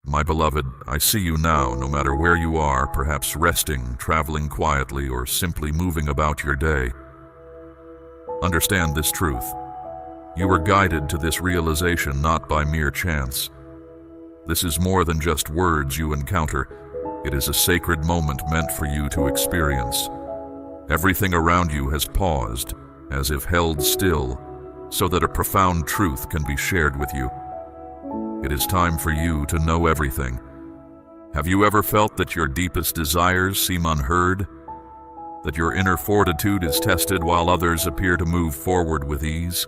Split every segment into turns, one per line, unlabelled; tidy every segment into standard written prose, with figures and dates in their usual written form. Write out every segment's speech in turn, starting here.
My beloved, I see you now, no matter where you are, perhaps resting, traveling quietly, or simply moving about your day. Understand this truth. You were guided to this realization not by mere chance. This is more than just words you encounter. It is a sacred moment meant for you to experience. Everything around you has paused, as if held still, so that a profound truth can be shared with you. It is time for you to know everything. Have you ever felt that your deepest desires seem unheard? That your inner fortitude is tested while others appear to move forward with ease?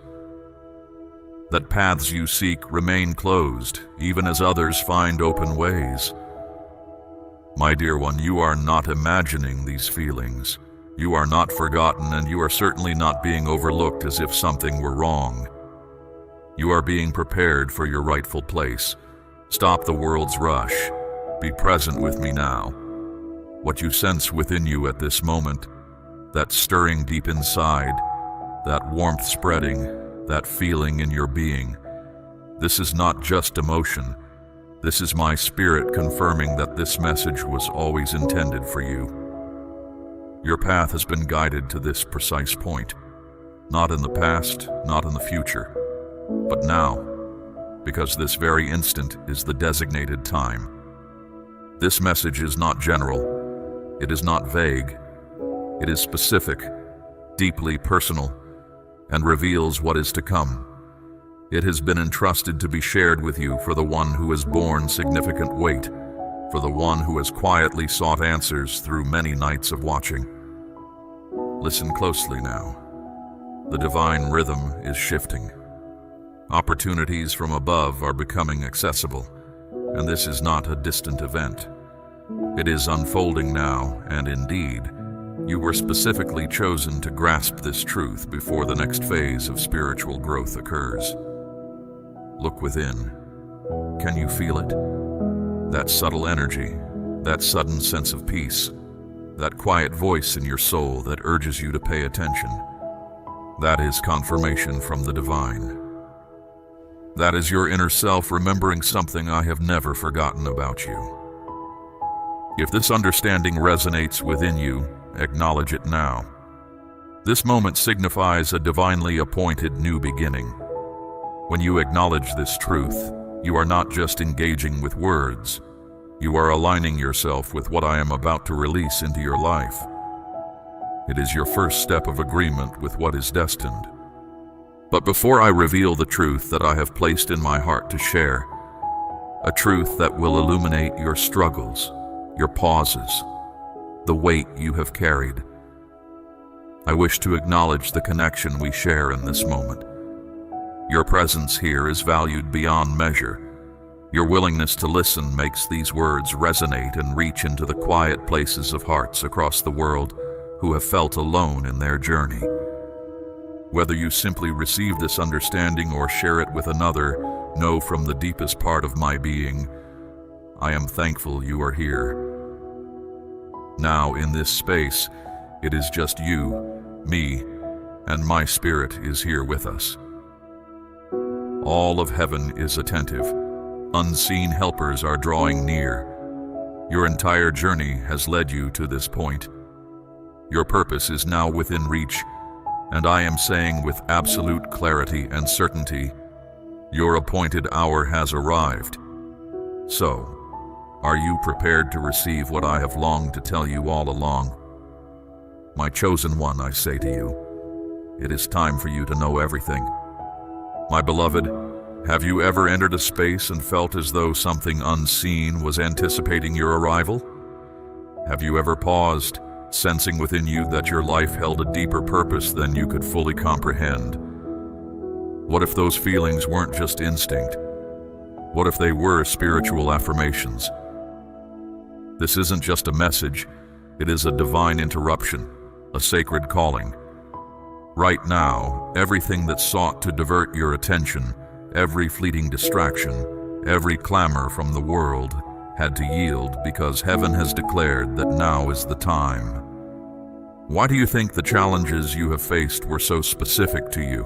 That paths you seek remain closed, even as others find open ways? My dear one, you are not imagining these feelings. You are not forgotten, and you are certainly not being overlooked as if something were wrong. You are being prepared for your rightful place. Stop the world's rush. Be present with me now. What you sense within you at this moment, that stirring deep inside, that warmth spreading, that feeling in your being, this is not just emotion. This is my spirit confirming that this message was always intended for you. Your path has been guided to this precise point, not in the past, not in the future, but now, because this very instant is the designated time. This message is not general, it is not vague, it is specific, deeply personal, and reveals what is to come. It has been entrusted to be shared with you for the one who has borne significant weight, for the one who has quietly sought answers through many nights of watching. Listen closely now. The divine rhythm is shifting. Opportunities from above are becoming accessible, and this is not a distant event. It is unfolding now, and indeed, you were specifically chosen to grasp this truth before the next phase of spiritual growth occurs. Look within. Can you feel it? That subtle energy, that sudden sense of peace, that quiet voice in your soul that urges you to pay attention. That is confirmation from the divine. That is your inner self remembering something I have never forgotten about you. If this understanding resonates within you, acknowledge it now. This moment signifies a divinely appointed new beginning. When you acknowledge this truth, you are not just engaging with words. You are aligning yourself with what I am about to release into your life. It is your first step of agreement with what is destined. But before I reveal the truth that I have placed in my heart to share, a truth that will illuminate your struggles, your pauses, the weight you have carried, I wish to acknowledge the connection we share in this moment. Your presence here is valued beyond measure. Your willingness to listen makes these words resonate and reach into the quiet places of hearts across the world who have felt alone in their journey. Whether you simply receive this understanding or share it with another, know from the deepest part of my being, I am thankful you are here. Now, in this space, it is just you, me, and my spirit is here with us. All of heaven is attentive. Unseen helpers are drawing near. Your entire journey has led you to this point. Your purpose is now within reach, and I am saying with absolute clarity and certainty, your appointed hour has arrived. So, are you prepared to receive what I have longed to tell you all along? My chosen one, I say to you, it is time for you to know everything. My beloved, have you ever entered a space and felt as though something unseen was anticipating your arrival? Have you ever paused, sensing within you that your life held a deeper purpose than you could fully comprehend? What if those feelings weren't just instinct? What if they were spiritual affirmations? This isn't just a message, it is a divine interruption, a sacred calling. Right now, everything that sought to divert your attention, every fleeting distraction, every clamor from the world, had to yield because heaven has declared that now is the time. Why do you think the challenges you have faced were so specific to you?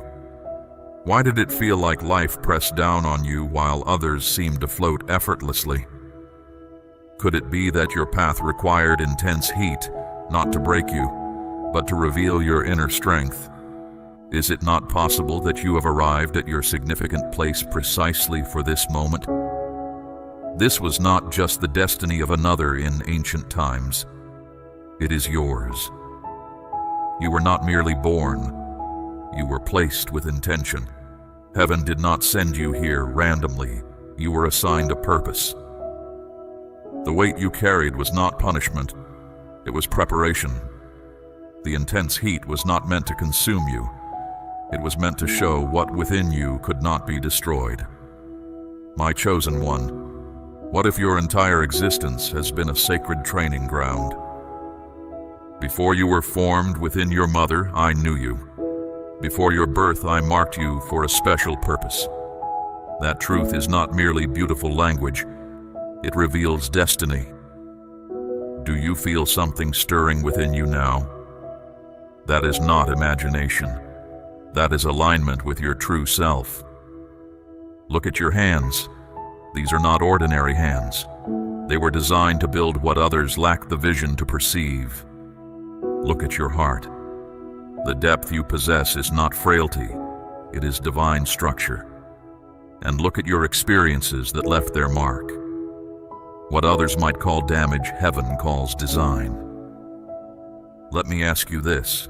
Why did it feel like life pressed down on you while others seemed to float effortlessly? Could it be that your path required intense heat, not to break you, but to reveal your inner strength? Is it not possible that you have arrived at your significant place precisely for this moment? This was not just the destiny of another in ancient times. It is yours. You were not merely born. You were placed with intention. Heaven did not send you here randomly. You were assigned a purpose. The weight you carried was not punishment. It was preparation. The intense heat was not meant to consume you. It was meant to show what within you could not be destroyed. My chosen one, what if your entire existence has been a sacred training ground? Before you were formed within your mother, I knew you. Before your birth, I marked you for a special purpose. That truth is not merely beautiful language. It reveals destiny. Do you feel something stirring within you now? That is not imagination. That is alignment with your true self. Look at your hands. These are not ordinary hands. They were designed to build what others lack the vision to perceive. Look at your heart. The depth you possess is not frailty. It is divine structure. And look at your experiences that left their mark. What others might call damage, heaven calls design. Let me ask you this.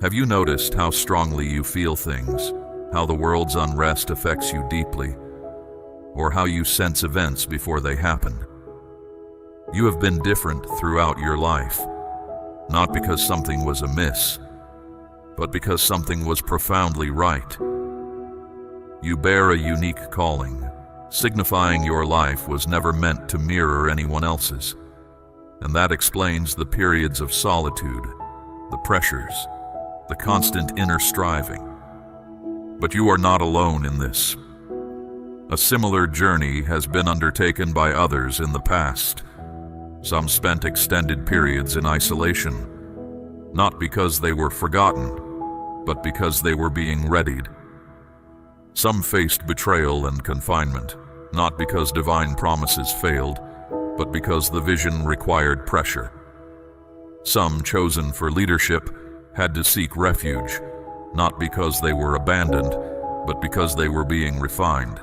Have you noticed how strongly you feel things, how the world's unrest affects you deeply, or how you sense events before they happen? You have been different throughout your life, not because something was amiss, but because something was profoundly right. You bear a unique calling, signifying your life was never meant to mirror anyone else's. And that explains the periods of solitude, the pressures, the constant inner striving. But you are not alone in this. A similar journey has been undertaken by others in the past. Some spent extended periods in isolation, not because they were forgotten, but because they were being readied. Some faced betrayal and confinement, not because divine promises failed, but because the vision required pressure. Some, chosen for leadership, had to seek refuge, not because they were abandoned, but because they were being refined.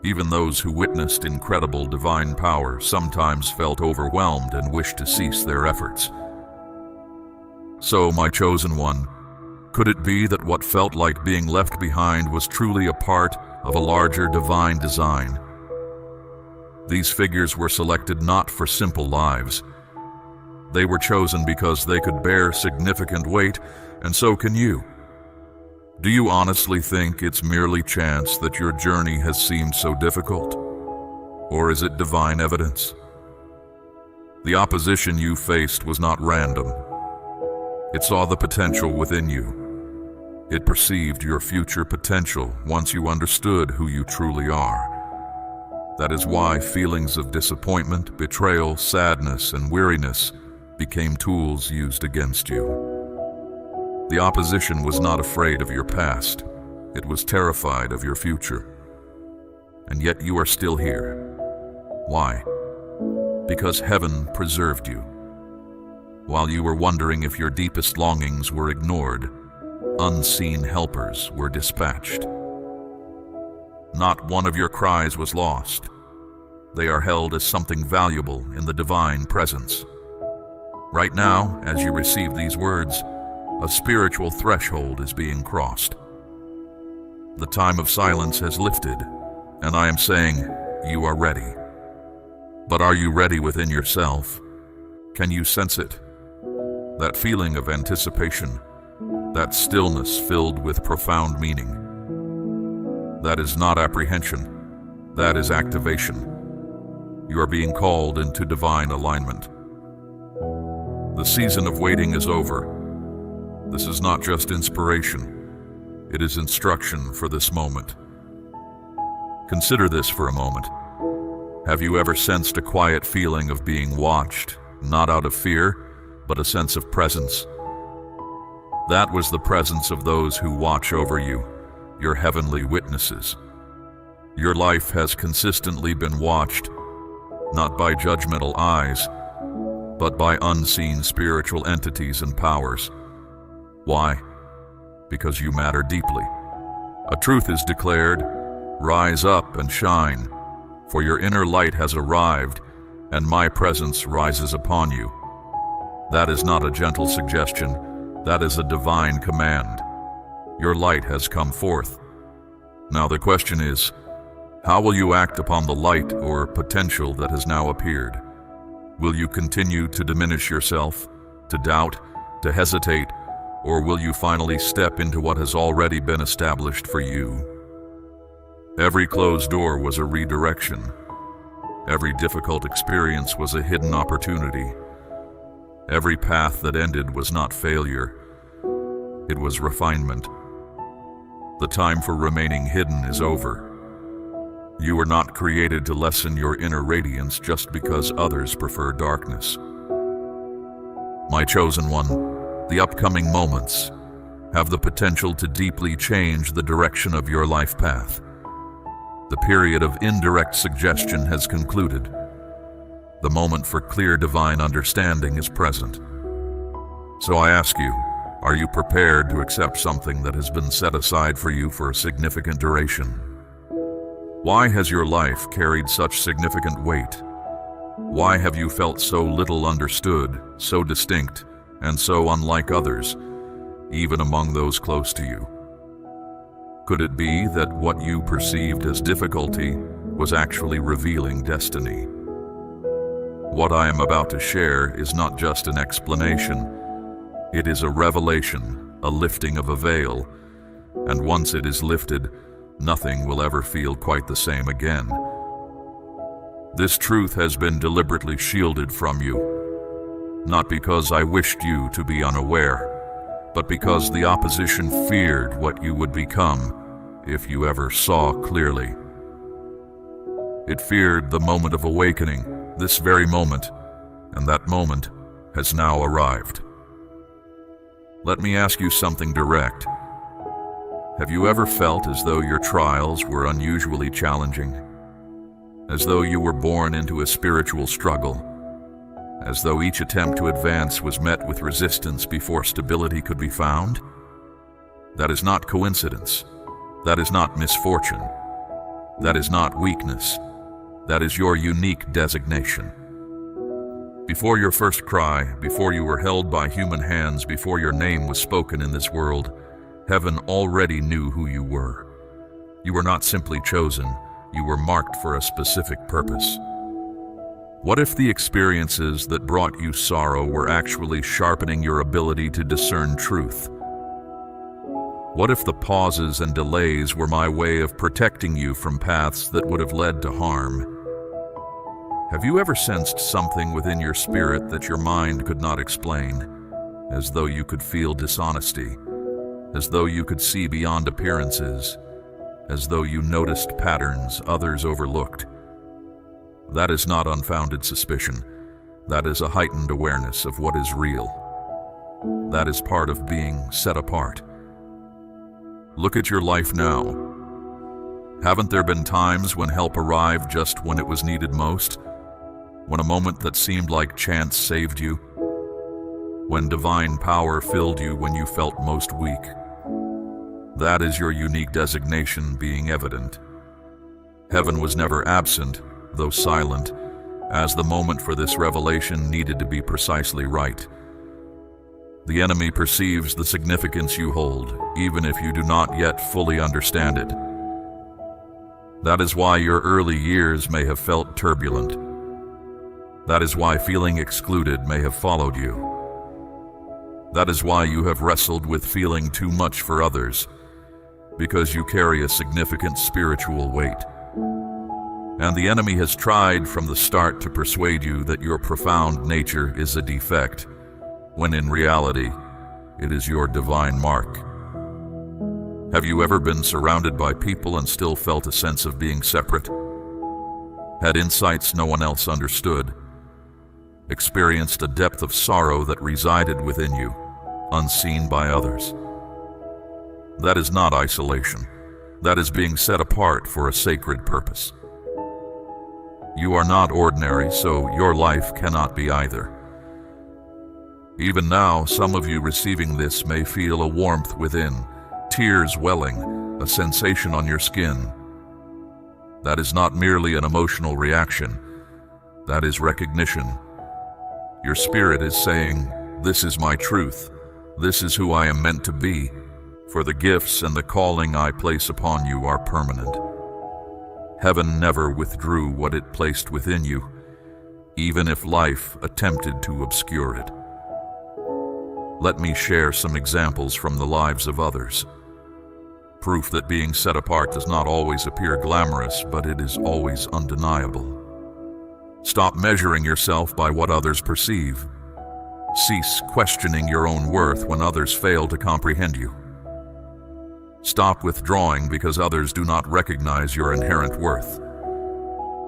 Even those who witnessed incredible divine power sometimes felt overwhelmed and wished to cease their efforts. So, my chosen one, could it be that what felt like being left behind was truly a part of a larger divine design? These figures were selected not for simple lives. They were chosen because they could bear significant weight, and so can you. Do you honestly think it's merely chance that your journey has seemed so difficult? Or is it divine evidence? The opposition you faced was not random. It saw the potential within you. It perceived your future potential once you understood who you truly are. That is why feelings of disappointment, betrayal, sadness, and weariness became tools used against you. The opposition was not afraid of your past. It was terrified of your future. And yet you are still here. Why? Because heaven preserved you. While you were wondering if your deepest longings were ignored, unseen helpers were dispatched. Not one of your cries was lost. They are held as something valuable in the divine presence. Right now, as you receive these words, a spiritual threshold is being crossed. The time of silence has lifted, and I am saying, you are ready. But are you ready within yourself? Can you sense it? That feeling of anticipation, that stillness filled with profound meaning. That is not apprehension. That is activation. You are being called into divine alignment. The season of waiting is over. This is not just inspiration. It is instruction for this moment. Consider this for a moment. Have you ever sensed a quiet feeling of being watched, not out of fear, but a sense of presence? That was the presence of those who watch over you, your heavenly witnesses. Your life has consistently been watched, not by judgmental eyes, but by unseen spiritual entities and powers. Why? Because you matter deeply. A truth is declared, rise up and shine, for your inner light has arrived, and my presence rises upon you. That is not a gentle suggestion, that is a divine command. Your light has come forth. Now the question is, how will you act upon the light or potential that has now appeared? Will you continue to diminish yourself, to doubt, to hesitate, or will you finally step into what has already been established for you? Every closed door was a redirection. Every difficult experience was a hidden opportunity. Every path that ended was not failure. It was refinement. The time for remaining hidden is over. You were not created to lessen your inner radiance just because others prefer darkness. My chosen one, the upcoming moments have the potential to deeply change the direction of your life path. The period of indirect suggestion has concluded. The moment for clear divine understanding is present. So I ask you, are you prepared to accept something that has been set aside for you for a significant duration? Why has your life carried such significant weight? Why have you felt so little understood, so distinct, and so unlike others, even among those close to you? Could it be that what you perceived as difficulty was actually revealing destiny? What I am about to share is not just an explanation. It is a revelation, a lifting of a veil, and once it is lifted, nothing will ever feel quite the same again. This truth has been deliberately shielded from you, not because I wished you to be unaware, but because the opposition feared what you would become if you ever saw clearly. It feared the moment of awakening, this very moment, and that moment has now arrived. Let me ask you something direct. Have you ever felt as though your trials were unusually challenging? As though you were born into a spiritual struggle? As though each attempt to advance was met with resistance before stability could be found? That is not coincidence. That is not misfortune. That is not weakness. That is your unique designation. Before your first cry, before you were held by human hands, before your name was spoken in this world, heaven already knew who you were. You were not simply chosen, you were marked for a specific purpose. What if the experiences that brought you sorrow were actually sharpening your ability to discern truth? What if the pauses and delays were my way of protecting you from paths that would have led to harm? Have you ever sensed something within your spirit that your mind could not explain, as though you could feel dishonesty, as though you could see beyond appearances, as though you noticed patterns others overlooked? That is not unfounded suspicion. That is a heightened awareness of what is real. That is part of being set apart. Look at your life now. Haven't there been times when help arrived just when it was needed most? When a moment that seemed like chance saved you? When divine power filled you when you felt most weak? That is your unique designation being evident. Heaven was never absent, though silent, as the moment for this revelation needed to be precisely right. The enemy perceives the significance you hold, even if you do not yet fully understand it. That is why your early years may have felt turbulent. That is why feeling excluded may have followed you. That is why you have wrestled with feeling too much for others, because you carry a significant spiritual weight. And the enemy has tried from the start to persuade you that your profound nature is a defect, when in reality, it is your divine mark. Have you ever been surrounded by people and still felt a sense of being separate? Had insights no one else understood? Experienced a depth of sorrow that resided within you, unseen by others? That is not isolation. That is being set apart for a sacred purpose. You are not ordinary, so your life cannot be either. Even now, some of you receiving this may feel a warmth within, tears welling, a sensation on your skin. That is not merely an emotional reaction. That is recognition. Your spirit is saying, "This is my truth. This is who I am meant to be. For the gifts and the calling I place upon you are permanent." Heaven never withdrew what it placed within you, even if life attempted to obscure it. Let me share some examples from the lives of others. Proof that being set apart does not always appear glamorous, but it is always undeniable. Stop measuring yourself by what others perceive. Cease questioning your own worth when others fail to comprehend you. Stop withdrawing because others do not recognize your inherent worth.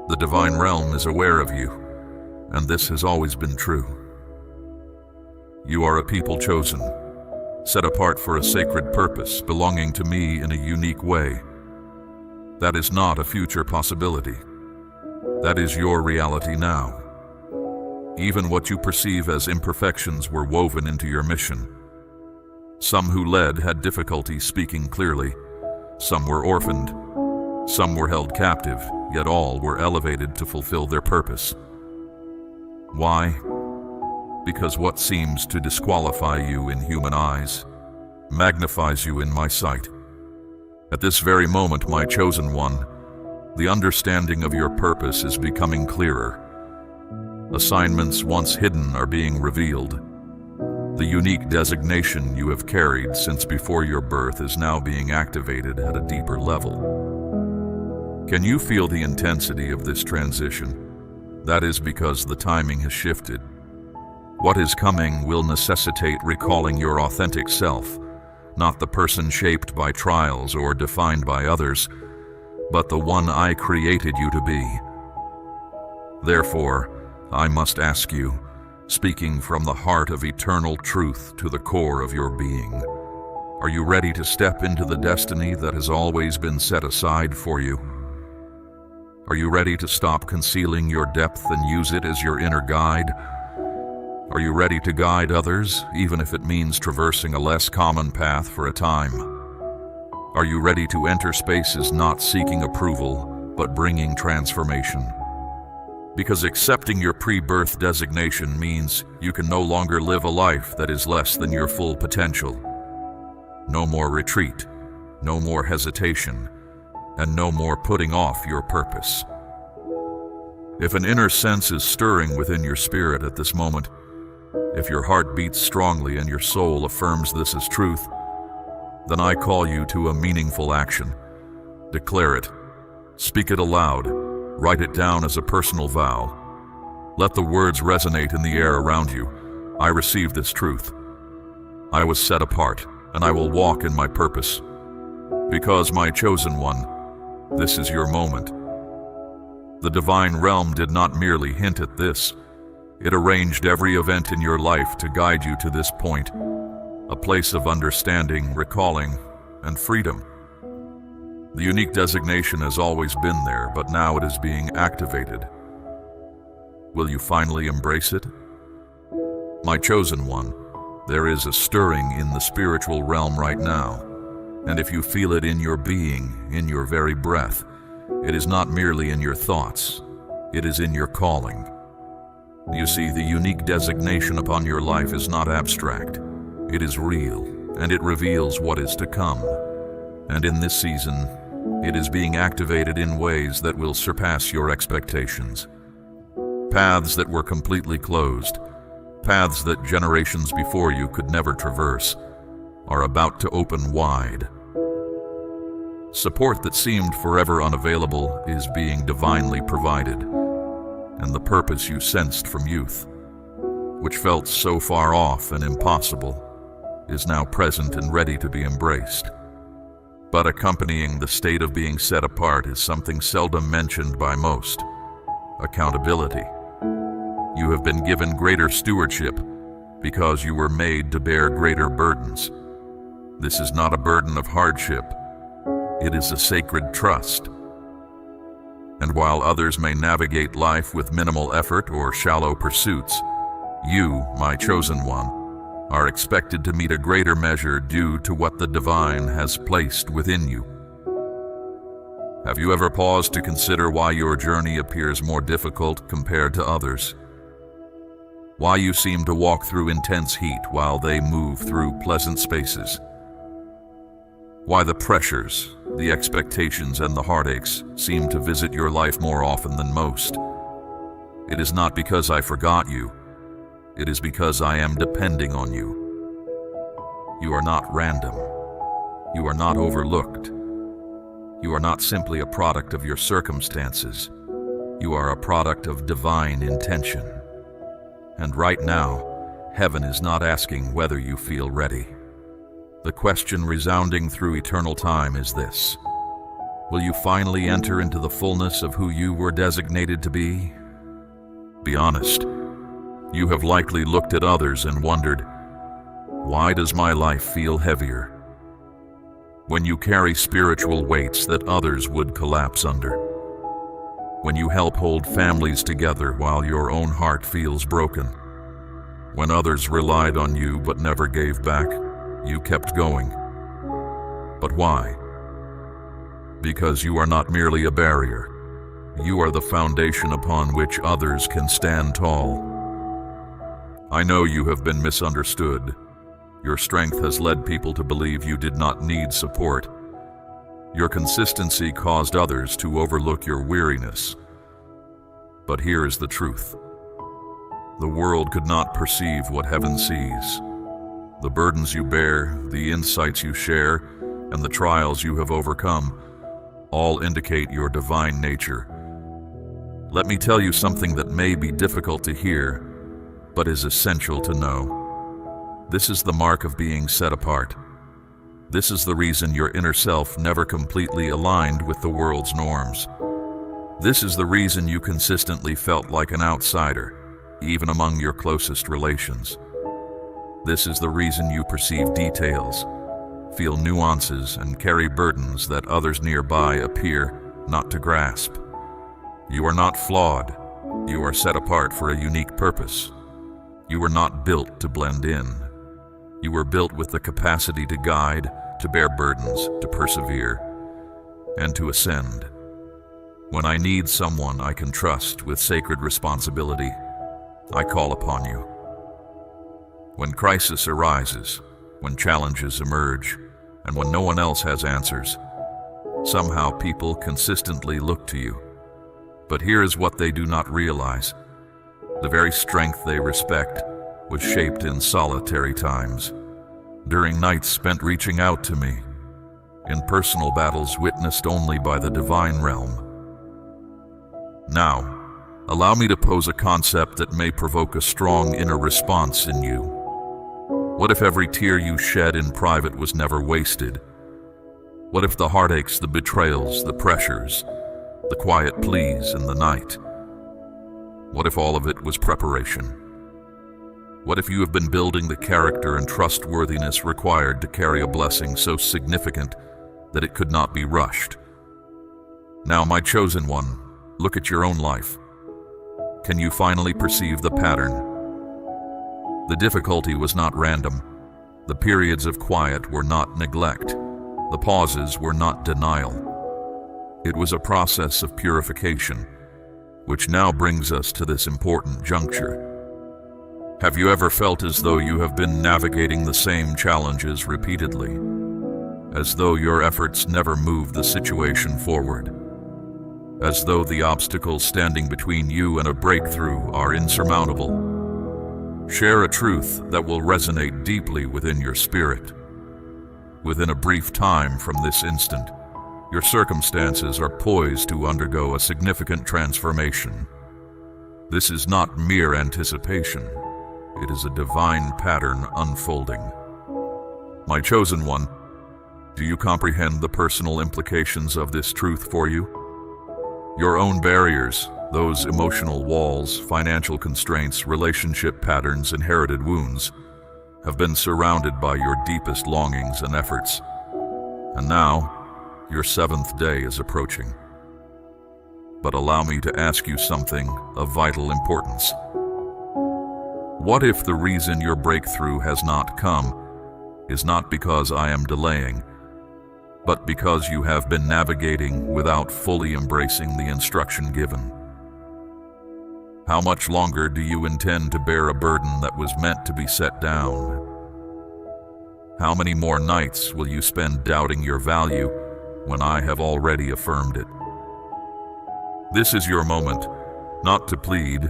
The divine realm is aware of you, and this has always been true. You are a people chosen, set apart for a sacred purpose, belonging to me in a unique way. That is not a future possibility. That is your reality now. Even what you perceive as imperfections were woven into your mission. Some who led had difficulty speaking clearly. Some were orphaned. Some were held captive, yet all were elevated to fulfill their purpose. Why? Because what seems to disqualify you in human eyes magnifies you in my sight. At this very moment, my chosen one, the understanding of your purpose is becoming clearer. Assignments once hidden are being revealed. The unique designation you have carried since before your birth is now being activated at a deeper level. Can you feel the intensity of this transition? That is because the timing has shifted. What is coming will necessitate recalling your authentic self, not the person shaped by trials or defined by others, but the one I created you to be. Therefore, I must ask you, speaking from the heart of eternal truth to the core of your being, are you ready to step into the destiny that has always been set aside for you? Are you ready to stop concealing your depth and use it as your inner guide? Are you ready to guide others, even if it means traversing a less common path for a time? Are you ready to enter spaces not seeking approval, but bringing transformation? Because accepting your pre-birth designation means you can no longer live a life that is less than your full potential. No more retreat, no more hesitation, and no more putting off your purpose. If an inner sense is stirring within your spirit at this moment, if your heart beats strongly and your soul affirms this as truth, then I call you to a meaningful action. Declare it. Speak it aloud. Write it down as a personal vow. Let the words resonate in the air around you. I receive this truth. I was set apart, and I will walk in my purpose. Because, my chosen one, this is your moment. The divine realm did not merely hint at this. It arranged every event in your life to guide you to this point, a place of understanding, recalling, and freedom. The unique designation has always been there, but now it is being activated. Will you finally embrace it? My chosen one, there is a stirring in the spiritual realm right now, and if you feel it in your being, in your very breath, it is not merely in your thoughts, it is in your calling. You see, the unique designation upon your life is not abstract. It is real, and it reveals what is to come. And in this season, it is being activated in ways that will surpass your expectations. Paths that were completely closed, paths that generations before you could never traverse, are about to open wide. Support that seemed forever unavailable is being divinely provided, and the purpose you sensed from youth, which felt so far off and impossible, is now present and ready to be embraced. But accompanying the state of being set apart is something seldom mentioned by most: accountability. You have been given greater stewardship because you were made to bear greater burdens. This is not a burden of hardship. It is a sacred trust. And while others may navigate life with minimal effort or shallow pursuits, you, my chosen one, are expected to meet a greater measure due to what the divine has placed within you. Have you ever paused to consider why your journey appears more difficult compared to others? Why you seem to walk through intense heat while they move through pleasant spaces? Why the pressures, the expectations, and the heartaches seem to visit your life more often than most? It is not because I forgot you. It is because I am depending on you. You are not random. You are not overlooked. You are not simply a product of your circumstances. You are a product of divine intention. And right now, heaven is not asking whether you feel ready. The question resounding through eternal time is this: will you finally enter into the fullness of who you were designated to be? Be honest. You have likely looked at others and wondered, why does my life feel heavier? When you carry spiritual weights that others would collapse under. When you help hold families together while your own heart feels broken. When others relied on you but never gave back, you kept going. But why? Because you are not merely a barrier. You are the foundation upon which others can stand tall. I know you have been misunderstood. Your strength has led people to believe you did not need support. Your consistency caused others to overlook your weariness. But here is the truth. The world could not perceive what heaven sees. The burdens you bear, the insights you share, and the trials you have overcome all indicate your divine nature. Let me tell you something that may be difficult to hear, but is essential to know. This is the mark of being set apart. This is the reason your inner self never completely aligned with the world's norms. This is the reason you consistently felt like an outsider, even among your closest relations. This is the reason you perceive details, feel nuances, and carry burdens that others nearby appear not to grasp. You are not flawed. You are set apart for a unique purpose. You were not built to blend in. You were built with the capacity to guide, to bear burdens, to persevere, and to ascend. When I need someone I can trust with sacred responsibility, I call upon you. When crisis arises, when challenges emerge, and when no one else has answers, somehow people consistently look to you. But here is what they do not realize. The very strength they respect was shaped in solitary times, during nights spent reaching out to me, in personal battles witnessed only by the divine realm. Now, allow me to pose a concept that may provoke a strong inner response in you. What if every tear you shed in private was never wasted? What if the heartaches, the betrayals, the pressures, the quiet pleas in the night? What if all of it was preparation? What if you have been building the character and trustworthiness required to carry a blessing so significant that it could not be rushed? Now, my chosen one, look at your own life. Can you finally perceive the pattern? The difficulty was not random. The periods of quiet were not neglect. The pauses were not denial. It was a process of purification, which now brings us to this important juncture. Have you ever felt as though you have been navigating the same challenges repeatedly, as though your efforts never moved the situation forward, as though the obstacles standing between you and a breakthrough are insurmountable? Share a truth that will resonate deeply within your spirit. Within a brief time from this instant, your circumstances are poised to undergo a significant transformation. This is not mere anticipation. It is a divine pattern unfolding. My chosen one, do you comprehend the personal implications of this truth for you? Your own barriers, those emotional walls, financial constraints, relationship patterns, inherited wounds, have been surrounded by your deepest longings and efforts. And now, your 7th day is approaching. but allow me to ask you something of vital importance. What if the reason your breakthrough has not come is not because I am delaying, but because you have been navigating without fully embracing the instruction given? How much longer do you intend to bear a burden that was meant to be set down? How many more nights will you spend doubting your value when I have already affirmed it? This is your moment, not to plead,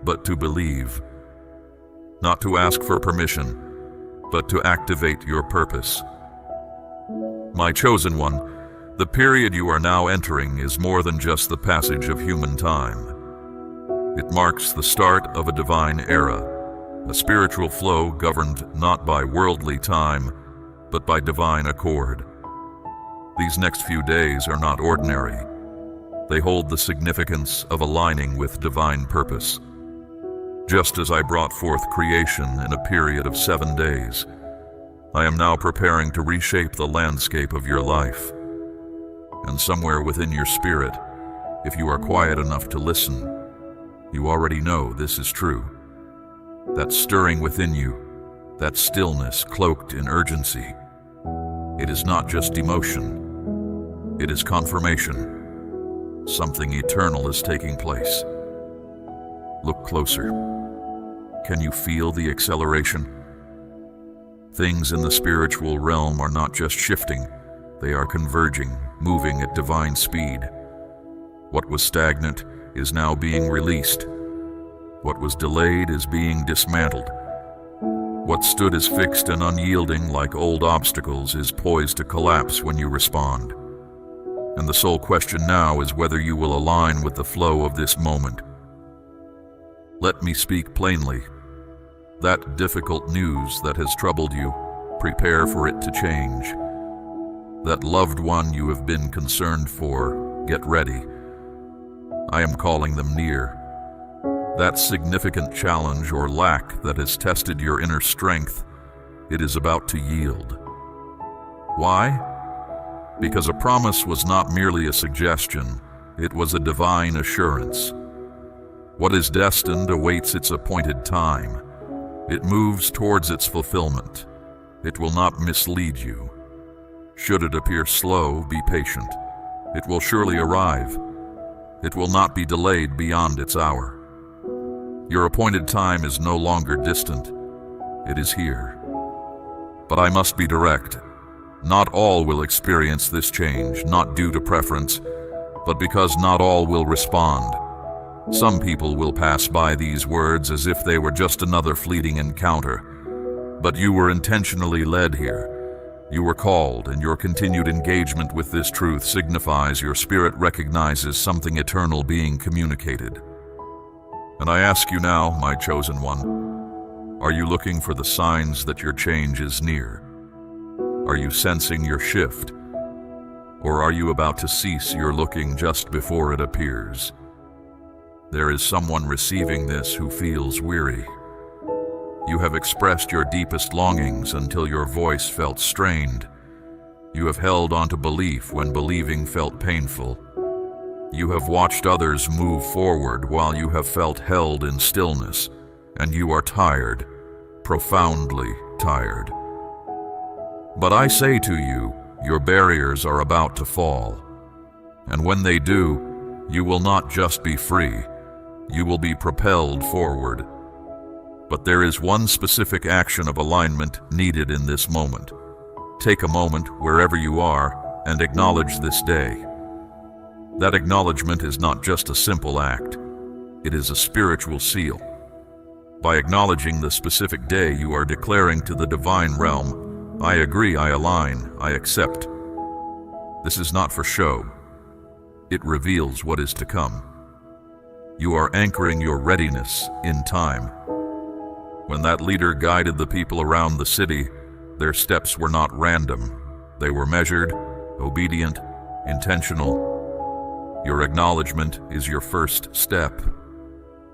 but to believe. Not to ask for permission, but to activate your purpose. My chosen one, the period you are now entering is more than just the passage of human time. It marks the start of a divine era, a spiritual flow governed not by worldly time, but by divine accord. These next few days are not ordinary. They hold the significance of aligning with divine purpose. Just as I brought forth creation in a period of 7 days, I am now preparing to reshape the landscape of your life. And somewhere within your spirit, if you are quiet enough to listen, you already know this is true. That stirring within you, that stillness cloaked in urgency, it is not just emotion, it is confirmation. Something eternal is taking place. Look closer. Can you feel the acceleration? Things in the spiritual realm are not just shifting, they are converging, moving at divine speed. What was stagnant is now being released. What was delayed is being dismantled. What stood as fixed and unyielding like old obstacles is poised to collapse when you respond. And the sole question now is whether you will align with the flow of this moment. Let me speak plainly. That difficult news that has troubled you, prepare for it to change. That loved one you have been concerned for, get ready. I am calling them near. That significant challenge or lack that has tested your inner strength, it is about to yield. Why? Because a promise was not merely a suggestion, it was a divine assurance. What is destined awaits its appointed time. It moves towards its fulfillment. It will not mislead you. Should it appear slow, be patient. It will surely arrive. It will not be delayed beyond its hour. Your appointed time is no longer distant. It is here. But I must be direct. Not all will experience this change, not due to preference, but because not all will respond. Some people will pass by these words as if they were just another fleeting encounter. But you were intentionally led here. You were called, and your continued engagement with this truth signifies your spirit recognizes something eternal being communicated. And I ask you now, my chosen one, are you looking for the signs that your change is near? Are you sensing your shift? Or are you about to cease your looking just before it appears? There is someone receiving this who feels weary. You have expressed your deepest longings until your voice felt strained. You have held on to belief when believing felt painful. You have watched others move forward while you have felt held in stillness, and you are tired, profoundly tired. But I say to you, your barriers are about to fall. And when they do, you will not just be free, you will be propelled forward. But there is one specific action of alignment needed in this moment. Take a moment wherever you are and acknowledge this day. That acknowledgement is not just a simple act, it is a spiritual seal. By acknowledging the specific day, you are declaring to the divine realm, I agree, I align, I accept. This is not for show. It reveals what is to come. You are anchoring your readiness in time. When that leader guided the people around the city, their steps were not random. They were measured, obedient, intentional. Your acknowledgement is your first step.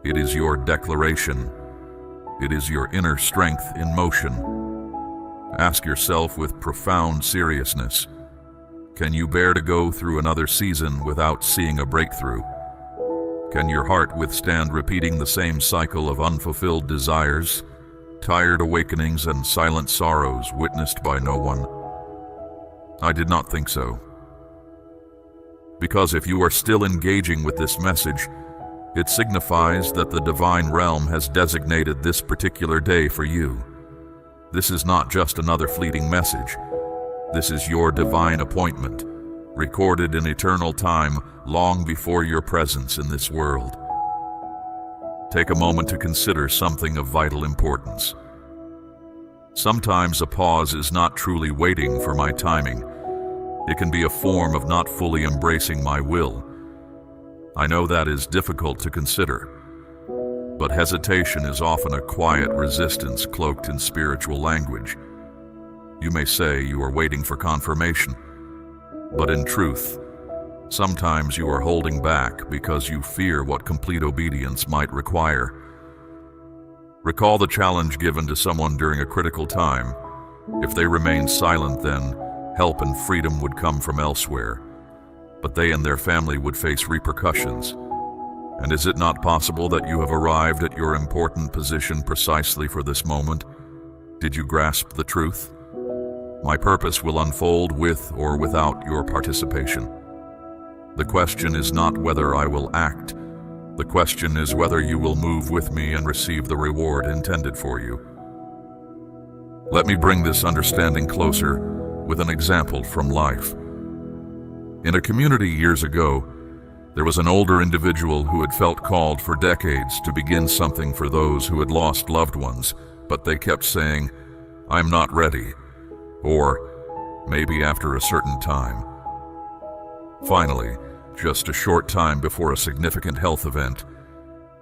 It is your declaration. It is your inner strength in motion. Ask yourself with profound seriousness, can you bear to go through another season without seeing a breakthrough? Can your heart withstand repeating the same cycle of unfulfilled desires, tired awakenings, and silent sorrows witnessed by no one? I did not think so. Because if you are still engaging with this message, it signifies that the divine realm has designated this particular day for you. This is not just another fleeting message. This is your divine appointment, recorded in eternal time long before your presence in this world. Take a moment to consider something of vital importance. Sometimes a pause is not truly waiting for my timing. It can be a form of not fully embracing my will. I know that is difficult to consider, but hesitation is often a quiet resistance cloaked in spiritual language. You may say you are waiting for confirmation, but in truth, sometimes you are holding back because you fear what complete obedience might require. Recall the challenge given to someone during a critical time. If they remained silent, then help and freedom would come from elsewhere, but they and their family would face repercussions. And is it not possible that you have arrived at your important position precisely for this moment? Did you grasp the truth? My purpose will unfold with or without your participation. The question is not whether I will act. The question is whether you will move with me and receive the reward intended for you. Let me bring this understanding closer with an example from life. In a community years ago, there was an older individual who had felt called for decades to begin something for those who had lost loved ones, but they kept saying, "I'm not ready," or "maybe after a certain time." Finally, just a short time before a significant health event,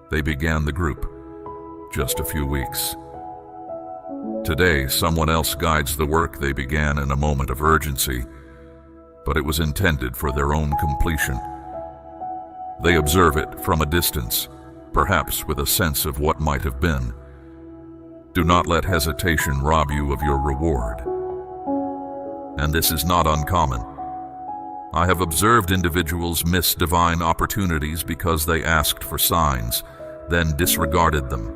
they began the group. Just a few weeks. Today, someone else guides the work they began in a moment of urgency, but it was intended for their own completion. They observe it from a distance, perhaps with a sense of what might have been. Do not let hesitation rob you of your reward. And this is not uncommon. I have observed individuals miss divine opportunities because they asked for signs, then disregarded them.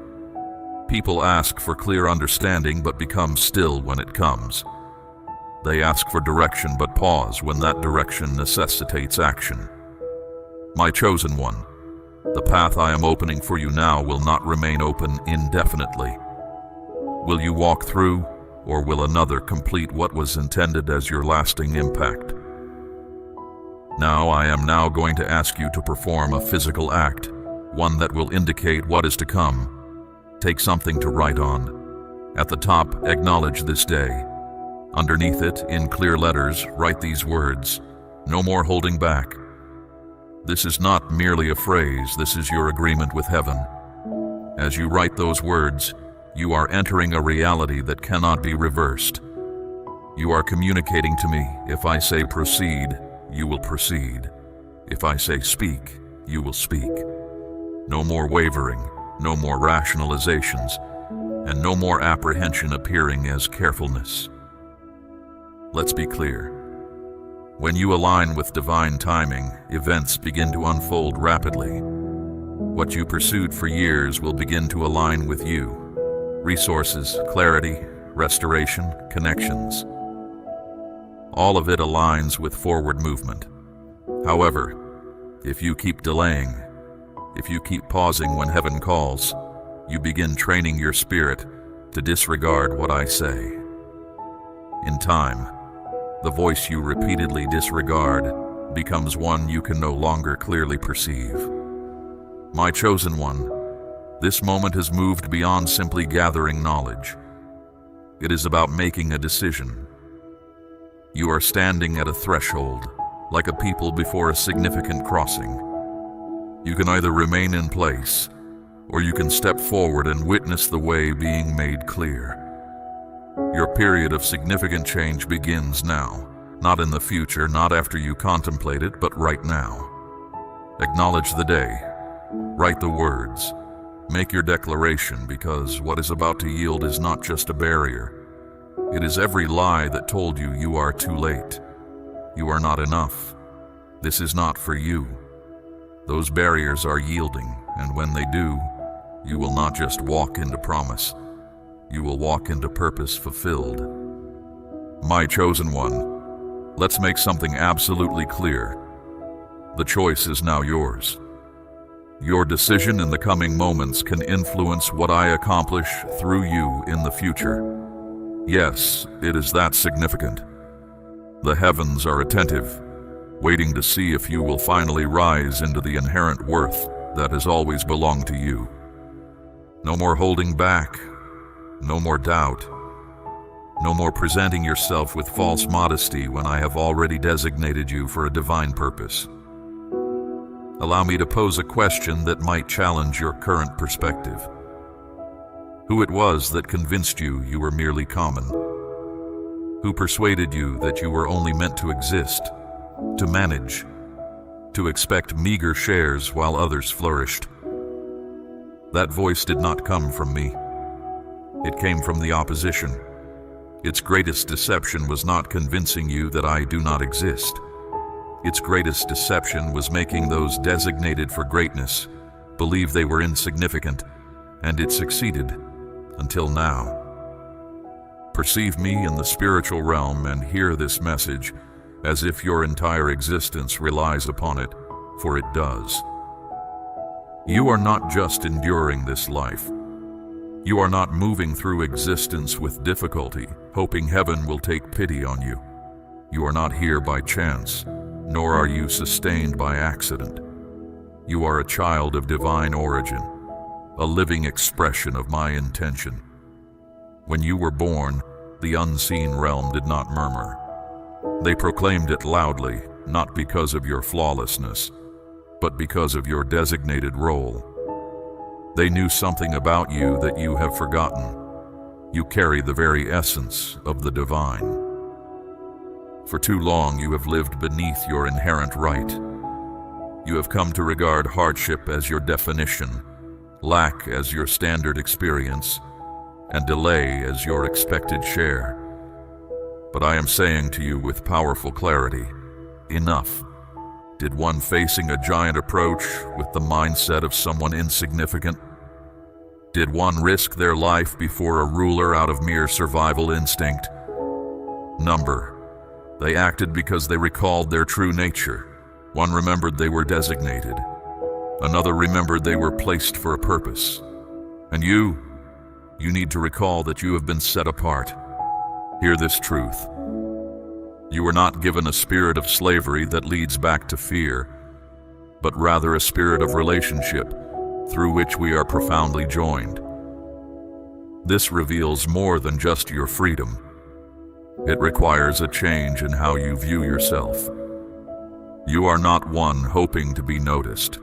People ask for clear understanding but become still when it comes. They ask for direction but pause when that direction necessitates action. My chosen one, the path I am opening for you now will not remain open indefinitely. Will you walk through, or will another complete what was intended as your lasting impact? Now I am going to ask you to perform a physical act, one that will indicate what is to come. Take something to write on. At the top, acknowledge this day. Underneath it, in clear letters, write these words: "No more holding back." This is not merely a phrase, this is your agreement with heaven. As you write those words, you are entering a reality that cannot be reversed. You are communicating to me, if I say proceed, you will proceed. If I say speak, you will speak. No more wavering, no more rationalizations, and no more apprehension appearing as carefulness. Let's be clear. When you align with divine timing, events begin to unfold rapidly. What you pursued for years will begin to align with you. Resources, clarity, restoration, connections. All of it aligns with forward movement. However, if you keep delaying, if you keep pausing when heaven calls, you begin training your spirit to disregard what I say. In time, the voice you repeatedly disregard becomes one you can no longer clearly perceive. My chosen one, this moment has moved beyond simply gathering knowledge. It is about making a decision. You are standing at a threshold, like a people before a significant crossing. You can either remain in place, or you can step forward and witness the way being made clear. Your period of significant change begins now, not in the future, not after you contemplate it, but right now. Acknowledge the day. Write the words. Make your declaration, because what is about to yield is not just a barrier. It is every lie that told you you are too late. You are not enough. This is not for you. Those barriers are yielding, and when they do, you will not just walk into promise, you will walk into purpose fulfilled. My chosen one, let's make something absolutely clear. The choice is now yours. Your decision in the coming moments can influence what I accomplish through you in the future. Yes, it is that significant. The heavens are attentive, waiting to see if you will finally rise into the inherent worth that has always belonged to you. No more holding back, no more doubt, no more presenting yourself with false modesty when I have already designated you for a divine purpose. Allow me to pose a question that might challenge your current perspective. Who it was that convinced you you were merely common? Who persuaded you that you were only meant to exist, to manage, to expect meager shares while others flourished? That voice did not come from me. It came from the opposition. Its greatest deception was not convincing you that I do not exist. Its greatest deception was making those designated for greatness believe they were insignificant, and it succeeded, until now. Perceive me in the spiritual realm and hear this message as if your entire existence relies upon it, for it does. You are not just enduring this life. You are not moving through existence with difficulty, hoping heaven will take pity on you. You are not here by chance, nor are you sustained by accident. You are a child of divine origin, a living expression of my intention. When you were born, the unseen realm did not murmur. They proclaimed it loudly, not because of your flawlessness, but because of your designated role. They knew something about you that you have forgotten. You carry the very essence of the divine. For too long you have lived beneath your inherent right. You have come to regard hardship as your definition, lack as your standard experience, and delay as your expected share. But I am saying to you with powerful clarity, enough. Did one facing a giant approach with the mindset of someone insignificant? Did one risk their life before a ruler out of mere survival instinct? Number. They acted because they recalled their true nature. One remembered they were designated. Another remembered they were placed for a purpose. And you need to recall that you have been set apart. Hear this truth. You were not given a spirit of slavery that leads back to fear, but rather a spirit of relationship through which we are profoundly joined. This reveals more than just your freedom. It requires a change in how you view yourself. You are not one hoping to be noticed.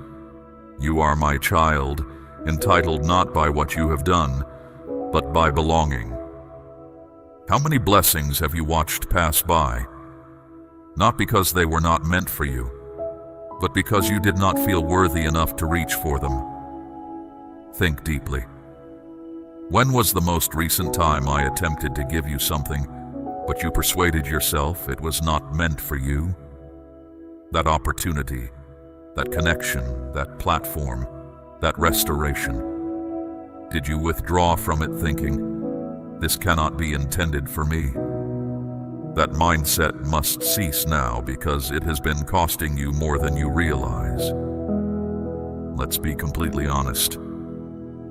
You are my child, entitled not by what you have done, but by belonging. How many blessings have you watched pass by? Not because they were not meant for you, but because you did not feel worthy enough to reach for them. Think deeply. When was the most recent time I attempted to give you something, but you persuaded yourself it was not meant for you? That opportunity, that connection, that platform, that restoration. Did you withdraw from it thinking, this cannot be intended for me? That mindset must cease now because it has been costing you more than you realize. Let's be completely honest.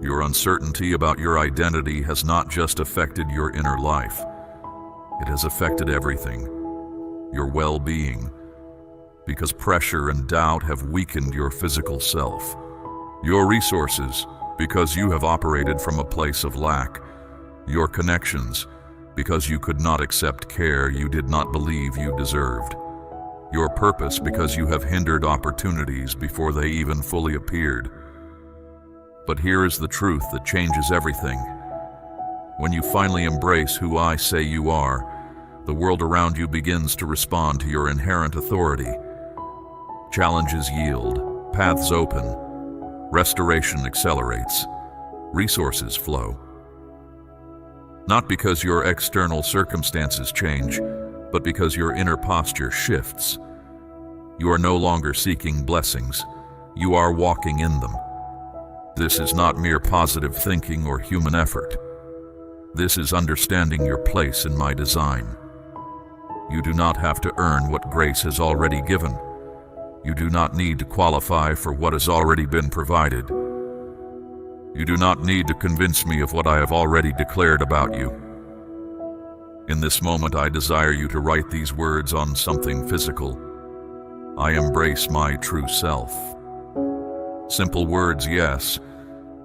Your uncertainty about your identity has not just affected your inner life. It has affected everything, your well-being, because pressure and doubt have weakened your physical self. Your resources, because you have operated from a place of lack. Your connections, because you could not accept care you did not believe you deserved. Your purpose, because you have hindered opportunities before they even fully appeared. But here is the truth that changes everything. When you finally embrace who I say you are, the world around you begins to respond to your inherent authority. Challenges yield, paths open, restoration accelerates, resources flow. Not because your external circumstances change, but because your inner posture shifts. You are no longer seeking blessings. you are walking in them. This is not mere positive thinking or human effort. This is understanding your place in my design. You do not have to earn what grace has already given. You do not need to qualify for what has already been provided. You do not need to convince me of what I have already declared about you. In this moment, I desire you to write these words on something physical. I embrace my true self. Simple words, yes,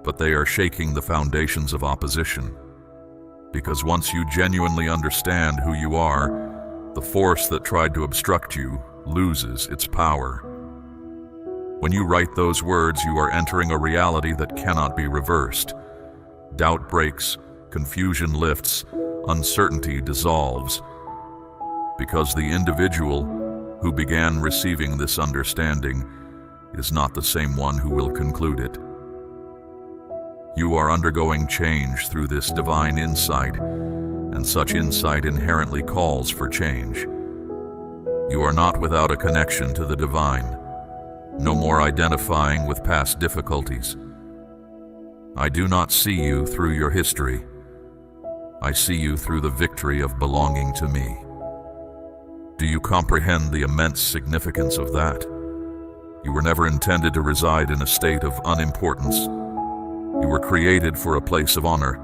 but they are shaking the foundations of opposition. Because once you genuinely understand who you are, the force that tried to obstruct you loses its power. When you write those words, you are entering a reality that cannot be reversed. Doubt breaks, confusion lifts, uncertainty dissolves. Because the individual who began receiving this understanding is not the same one who will conclude it. You are undergoing change through this divine insight, and such insight inherently calls for change. You are not without a connection to the divine. No more identifying with past difficulties. I do not see you through your history. I see you through the victory of belonging to me. Do you comprehend the immense significance of that? You were never intended to reside in a state of unimportance. You were created for a place of honor.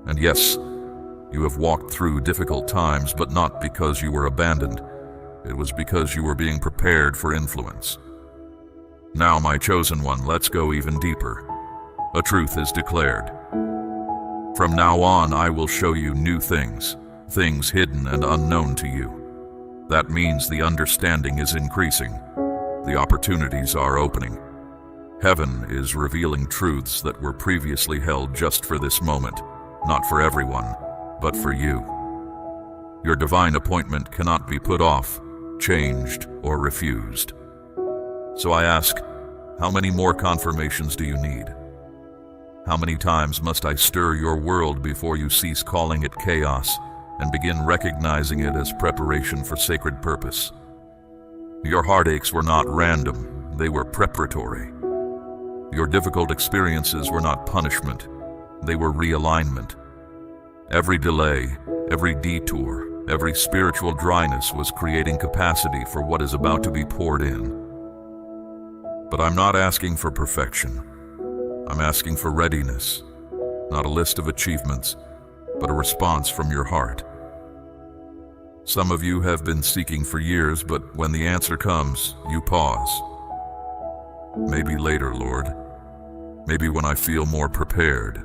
And yes, you have walked through difficult times, but not because you were abandoned. It was because you were being prepared for influence. Now, my chosen one, let's go even deeper. A truth is declared. From now on, I will show you new things, things hidden and unknown to you. That means the understanding is increasing. The opportunities are opening. Heaven is revealing truths that were previously held just for this moment, not for everyone, but for you. Your divine appointment cannot be put off, changed, or refused. So I ask, how many more confirmations do you need? How many times must I stir your world before you cease calling it chaos and begin recognizing it as preparation for sacred purpose? Your heartaches were not random, they were preparatory. Your difficult experiences were not punishment, they were realignment. Every delay, every detour, every spiritual dryness was creating capacity for what is about to be poured in. But I'm not asking for perfection. I'm asking for readiness, not a list of achievements, but a response from your heart. Some of you have been seeking for years, but when the answer comes, you pause. Maybe later, Lord. Maybe when I feel more prepared.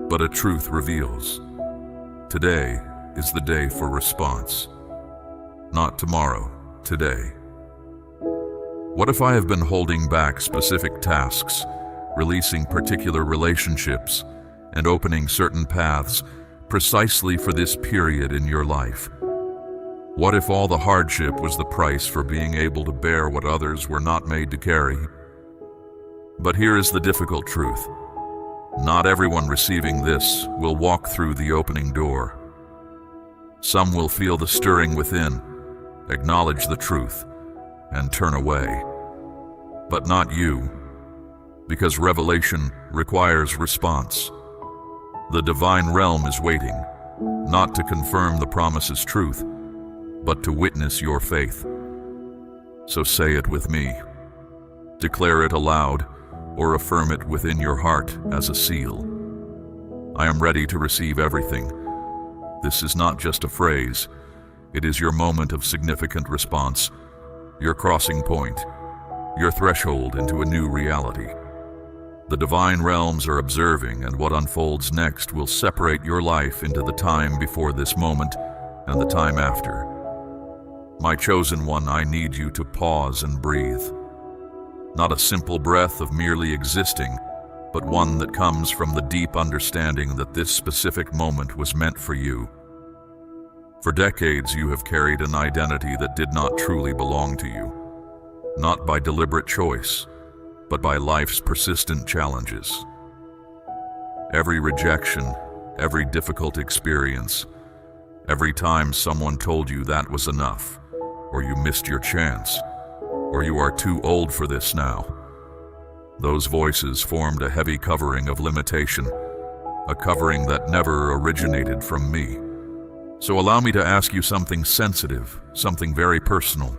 But a truth reveals. Today is the day for response. Not tomorrow, today. What if I have been holding back specific tasks, releasing particular relationships, and opening certain paths precisely for this period in your life? What if all the hardship was the price for being able to bear what others were not made to carry? But here is the difficult truth. Not everyone receiving this will walk through the opening door. Some will feel the stirring within, acknowledge the truth, and turn away. But not you, because revelation requires response. The divine realm is waiting, not to confirm the promise's truth, but to witness your faith. So say it with me. Declare it aloud, or affirm it within your heart as a seal. I am ready to receive everything. This is not just a phrase. It is your moment of significant response, your crossing point, your threshold into a new reality. The divine realms are observing, and what unfolds next will separate your life into the time before this moment and the time after. My chosen one, I need you to pause and breathe. Not a simple breath of merely existing, but one that comes from the deep understanding that this specific moment was meant for you. For decades, you have carried an identity that did not truly belong to you, not by deliberate choice, but by life's persistent challenges. Every rejection, every difficult experience, every time someone told you that was enough, or you missed your chance, or you are too old for this now. Those voices formed a heavy covering of limitation, a covering that never originated from me. So allow me to ask you something sensitive, something very personal.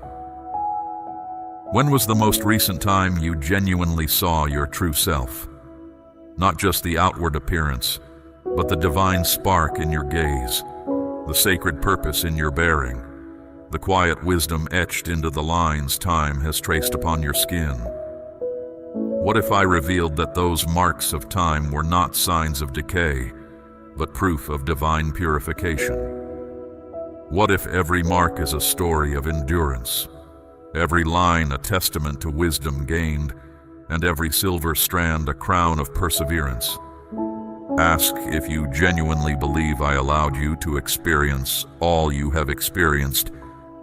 When was the most recent time you genuinely saw your true self? Not just the outward appearance, but the divine spark in your gaze, the sacred purpose in your bearing, the quiet wisdom etched into the lines time has traced upon your skin. What if I revealed that those marks of time were not signs of decay, but proof of divine purification? What if every mark is a story of endurance, every line a testament to wisdom gained, and every silver strand a crown of perseverance? Ask if you genuinely believe I allowed you to experience all you have experienced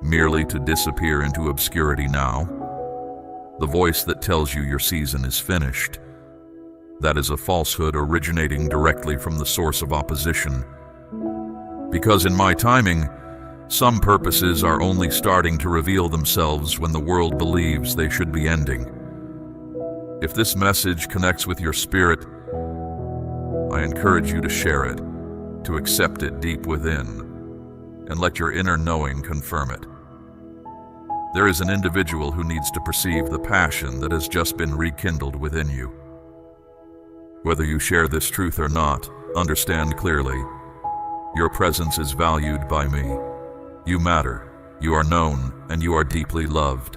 merely to disappear into obscurity now. The voice that tells you your season is finished. That is a falsehood originating directly from the source of opposition. Because in my timing, some purposes are only starting to reveal themselves when the world believes they should be ending. If this message connects with your spirit, I encourage you to share it, to accept it deep within, and let your inner knowing confirm it. There is an individual who needs to perceive the passion that has just been rekindled within you. Whether you share this truth or not, understand clearly, your presence is valued by me. You matter, you are known, and you are deeply loved.